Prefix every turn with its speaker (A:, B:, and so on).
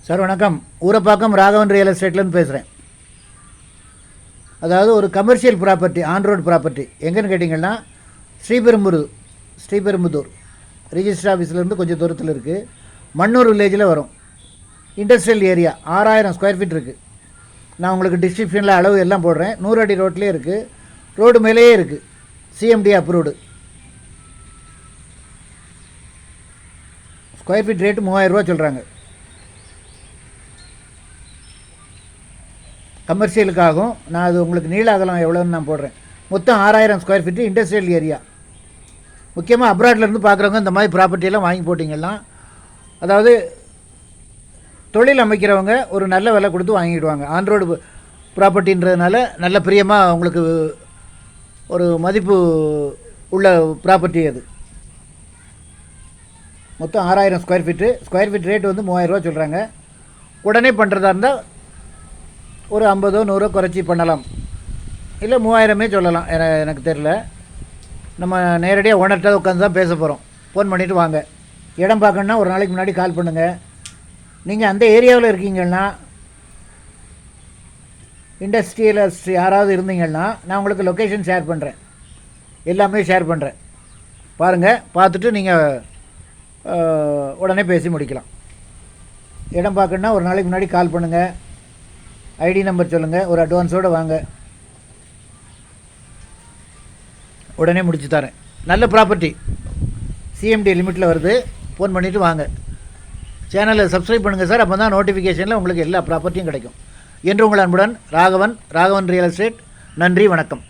A: Sir வணக்கம். Urapakkam Raghavan real எஸ்டேட்லேருந்து பேசுகிறேன். அதாவது ஒரு commercial property, on road property எங்கேன்னு கேட்டிங்கன்னா ஸ்ரீபெரும்புதூர் ரிஜிஸ்டர் ஆஃபீஸ்லேருந்து கொஞ்சம் தூரத்தில் இருக்குது. மண்ணூர் வில்லேஜில் வரும். இண்டஸ்ட்ரியல் ஏரியா 6000 ஸ்கொயர் ஃபீட் இருக்குது. நான் உங்களுக்கு டிஸ்கிரிப்ஷனில் அளவு எல்லாம் போடுறேன். 100 அடி ரோட்லேயே இருக்குது. ரோடு மேலேயே இருக்குது. CMD approved. Square feet rate 3000 ரூபா சொல்கிறாங்க. கமர்ஷியலுக்காகும். நான் அது உங்களுக்கு நீள அகலம் எவ்வளோன்னு நான் போடுறேன். மொத்தம் 6000 ஸ்கொயர் ஃபீட்டு இண்டஸ்ட்ரியல் ஏரியா. முக்கியமாக அப்ராட்லேருந்து பார்க்குறவங்க இந்த மாதிரி ப்ராப்பர்ட்டியெல்லாம் வாங்கி போட்டிங்கன்னா, அதாவது தொழில் அமைக்கிறவங்க ஒரு நல்ல விலை கொடுத்து வாங்கிடுவாங்க. ஆன்ரோடு ப்ராப்பர்ட்டின்றதுனால நல்ல பிரியமாக உங்களுக்கு ஒரு மதிப்பு உள்ள ப்ராப்பர்ட்டி அது. மொத்தம் 6000 square feet. Square feet rate வந்து 3000 ரூபா சொல்கிறாங்க. உடனே பண்ணுறதா இருந்தால் ஒரு 50 100 குறைச்சி பண்ணலாம். இல்லை 3000 சொல்லலாம். எனக்கு தெரில. நம்ம நேரடியாக ஓனர்கிட்ட உட்காந்து தான் பேச போகிறோம். ஃபோன் பண்ணிவிட்டு வாங்க. இடம் பார்க்கணுன்னா ஒரு நாளைக்கு முன்னாடி கால் பண்ணுங்கள். நீங்கள் அந்த ஏரியாவில் இருக்கீங்கன்னா, இண்டஸ்ட்ரியலிஸ்ட் யாராவது இருந்தீங்கன்னா நான் உங்களுக்கு லொக்கேஷன் ஷேர் பண்ணுறேன். எல்லாமே ஷேர் பண்ணுறேன். பாருங்கள். பார்த்துட்டு நீங்கள் உடனே பேசி முடிக்கலாம். இடம் பார்க்கணுன்னா ஒரு நாளைக்கு முன்னாடி கால் பண்ணுங்கள். ஐடி நம்பர் சொல்லுங்கள். ஒரு அட்வான்ஸோடு வாங்க. உடனே முடிச்சு தரேன். நல்ல ப்ராப்பர்ட்டி சிஎம்டி லிமிட்டில் வருது. ஃபோன் பண்ணிவிட்டு வாங்க. சேனலை சப்ஸ்கிரைப் பண்ணுங்கள் சார். அப்போ தான் நோட்டிஃபிகேஷனில் உங்களுக்கு எல்லா ப்ராப்பர்ட்டியும் கிடைக்கும். என்று உங்கள் அன்புடன் ராகவன் ரியல் எஸ்டேட். நன்றி, வணக்கம்.